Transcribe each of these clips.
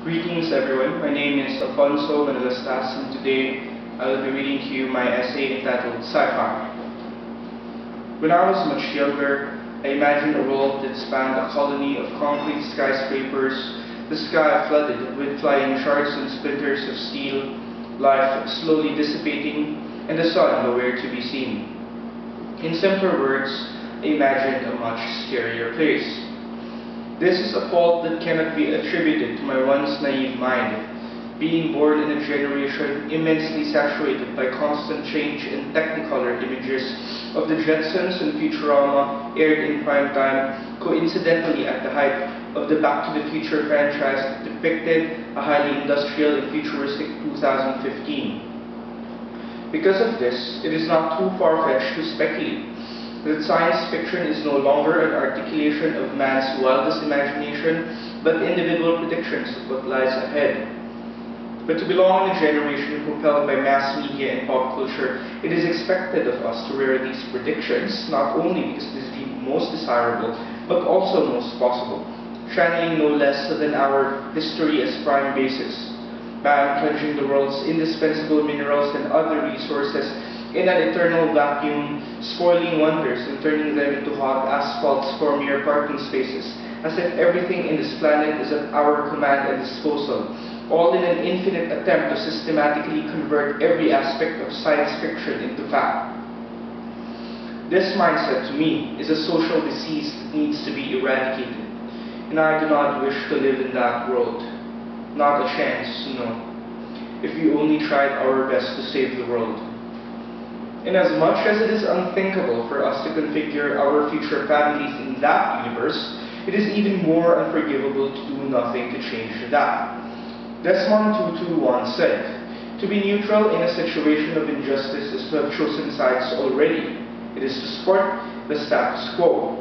Greetings everyone, my name is Alfonso, Manalastas, and today I will be reading to you my essay entitled Sci-fi. When I was much younger, I imagined a world that spanned a colony of concrete skyscrapers, the sky flooded with flying shards and splinters of steel, life slowly dissipating, and the sun nowhere to be seen. In simpler words, I imagined a much scarier place. This is a fault that cannot be attributed to my once naive mind, being born in a generation immensely saturated by constant change and technicolor images of the Jetsons and Futurama aired in prime time, coincidentally at the height of the Back to the Future franchise that depicted a highly industrial and futuristic 2015. Because of this, it is not too far-fetched to speculate that science fiction is no longer an articulation of man's wildest imagination, but individual predictions of what lies ahead. But to belong in a generation propelled by mass media and pop culture, it is expected of us to rear these predictions, not only because it is the most desirable, but also most possible, channeling no less than our history as prime basis, by plunging the world's indispensable minerals and other resources in an eternal vacuum, spoiling wonders and turning them into hot asphalts for mere parking spaces, as if everything in this planet is at our command and disposal, all in an infinite attempt to systematically convert every aspect of science fiction into fact. This mindset, to me, is a social disease that needs to be eradicated, and I do not wish to live in that world. Not a chance, no. If we only tried our best to save the world. And as much as it is unthinkable for us to configure our future families in that universe, it is even more unforgivable to do nothing to change that. Desmond Tutu once said, "To be neutral in a situation of injustice is to have chosen sides already. It is to support the status quo."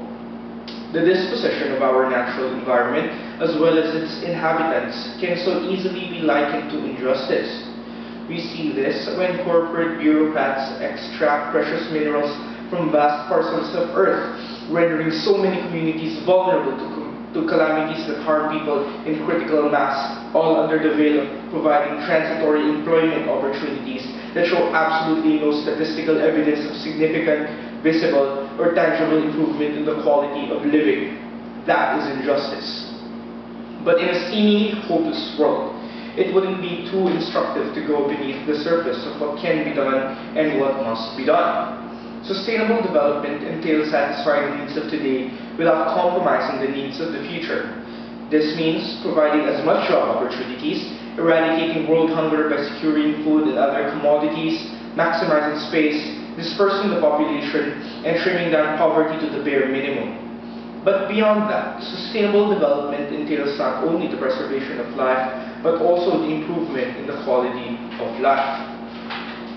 The disposition of our natural environment, as well as its inhabitants, can so easily be likened to injustice. We see this when corporate bureaucrats extract precious minerals from vast parcels of earth, rendering so many communities vulnerable to calamities that harm people in critical mass, all under the veil of providing transitory employment opportunities that show absolutely no statistical evidence of significant, visible, or tangible improvement in the quality of living. That is injustice. But in a seemingly hopeless world, it wouldn't be too instructive to go beneath the surface of what can be done and what must be done. Sustainable development entails satisfying the needs of today without compromising the needs of the future. This means providing as much job opportunities, eradicating world hunger by securing food and other commodities, maximizing space, dispersing the population, and trimming down poverty to the bare minimum. But beyond that, sustainable development entails not only the preservation of life, but also the improvement in the quality of life.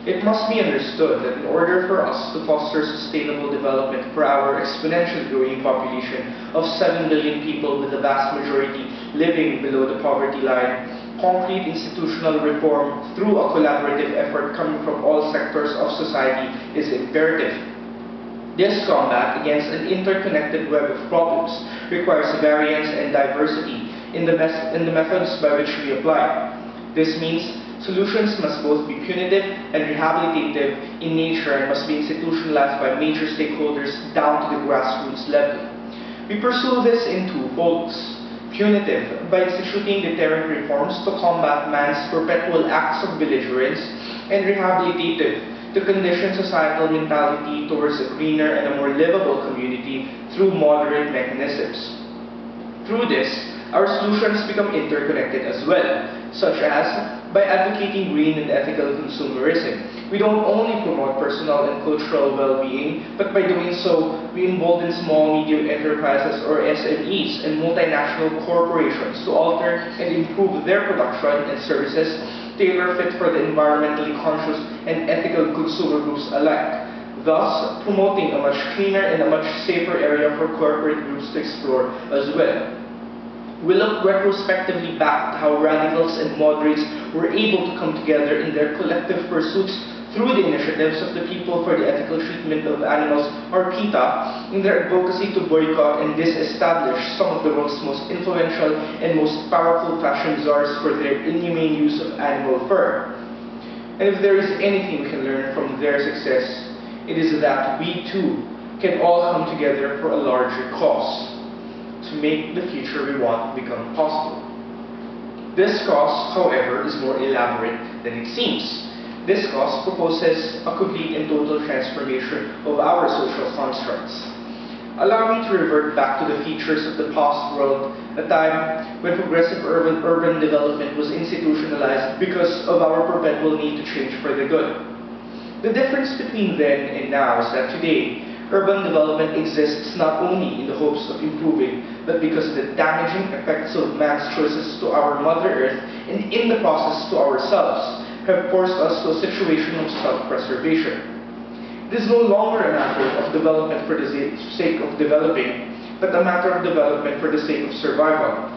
It must be understood that in order for us to foster sustainable development for our exponentially growing population of 7 billion people, with the vast majority living below the poverty line, concrete institutional reform through a collaborative effort coming from all sectors of society is imperative. This combat against an interconnected web of problems requires variance and diversity in the methods by which we apply. This means solutions must both be punitive and rehabilitative in nature and must be institutionalized by major stakeholders down to the grassroots level. We pursue this in two folds. Punitive, by instituting deterrent reforms to combat man's perpetual acts of belligerence, and rehabilitative, to condition societal mentality towards a greener and a more livable community through moderate mechanisms. Through this, our solutions become interconnected as well, such as by advocating green and ethical consumerism. We don't only promote personal and cultural well-being, but by doing so, we embolden small, medium enterprises or SMEs and multinational corporations to alter and improve their production and services, tailor-fit for the environmentally conscious and ethical consumer groups alike, thus promoting a much cleaner and a much safer area for corporate groups to explore as well. We look retrospectively back at how radicals and moderates were able to come together in their collective pursuits through the initiatives of the People for the Ethical Treatment of Animals, or PETA, in their advocacy to boycott and disestablish some of the world's most influential and most powerful fashion czars for their inhumane use of animal fur. And if there is anything we can learn from their success, it is that we too can all come together for a larger cause, to make the future we want become possible. This cause, however, is more elaborate than it seems. This cause proposes a complete and total transformation of our social constructs. Allow me to revert back to the features of the past world, a time when progressive urban development was institutionalized because of our perpetual need to change for the good. The difference between then and now is that today, urban development exists not only in the hopes of improving, but because of the damaging effects of man's choices to our Mother Earth and in the process to ourselves have forced us to a situation of self-preservation. It is no longer a matter of development for the sake of developing, but a matter of development for the sake of survival.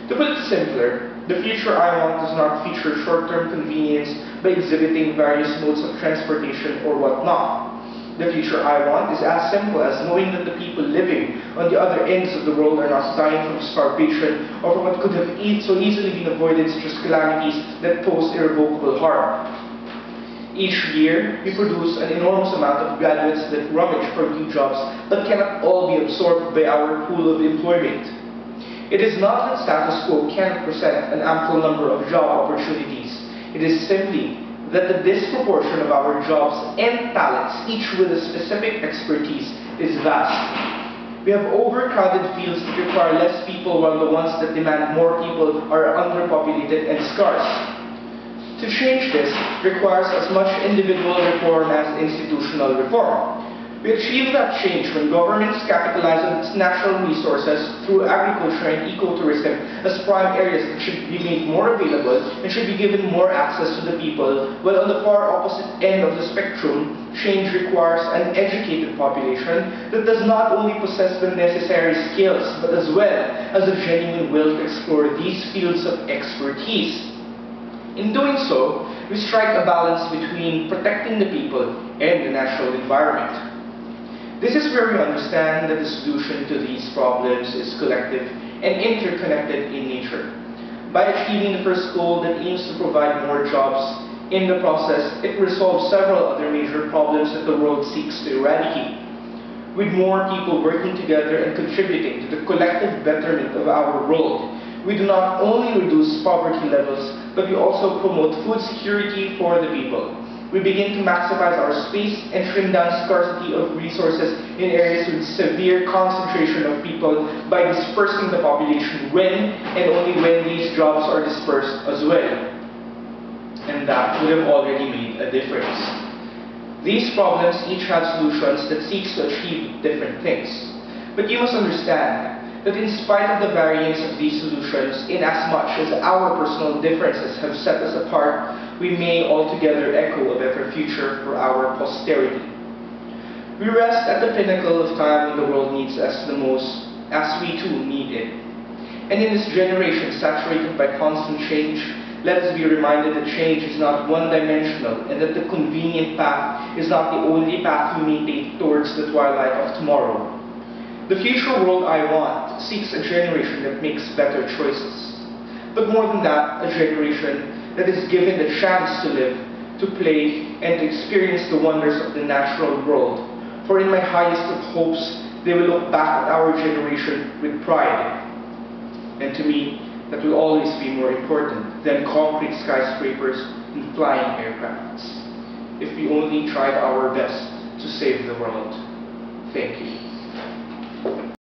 To put it simpler, the future I want does not feature short-term convenience by exhibiting various modes of transportation or whatnot. The future I want is as simple as knowing that the people living on the other ends of the world are not dying from starvation or from what could have so easily been avoided, such as calamities that pose irrevocable harm. Each year, we produce an enormous amount of graduates that rummage for new jobs but cannot all be absorbed by our pool of employment. It is not that status quo cannot present an ample number of job opportunities. It is simply that the disproportion of our jobs and talents, each with a specific expertise, is vast. We have overcrowded fields that require less people, while the ones that demand more people are underpopulated and scarce. To change this requires as much individual reform as institutional reform. We achieve that change when governments capitalize on its natural resources through agriculture and ecotourism as prime areas that should be made more available and should be given more access to the people, while on the far opposite end of the spectrum, change requires an educated population that does not only possess the necessary skills, but as well as a genuine will to explore these fields of expertise. In doing so, we strike a balance between protecting the people and the natural environment. This is where we understand that the solution to these problems is collective and interconnected in nature. By achieving the first goal that aims to provide more jobs, in the process, it resolves several other major problems that the world seeks to eradicate. With more people working together and contributing to the collective betterment of our world, we do not only reduce poverty levels, but we also promote food security for the people. We begin to maximize our space and trim down scarcity of resources in areas with severe concentration of people by dispersing the population when and only when these jobs are dispersed as well. And that would have already made a difference. These problems each have solutions that seek to achieve different things. But you must understand that in spite of the variance of these solutions, in as much as our personal differences have set us apart, we may altogether echo a better future for our posterity. We rest at the pinnacle of time when the world needs us the most, as we too need it. And in this generation saturated by constant change, let us be reminded that change is not one-dimensional and that the convenient path is not the only path we may take towards the twilight of tomorrow. The future world I want seeks a generation that makes better choices. But more than that, a generation that is given the chance to live, to play, and to experience the wonders of the natural world. For in my highest of hopes, they will look back at our generation with pride. And to me, that will always be more important than concrete skyscrapers and flying aircrafts. If we only tried our best to save the world. Thank you.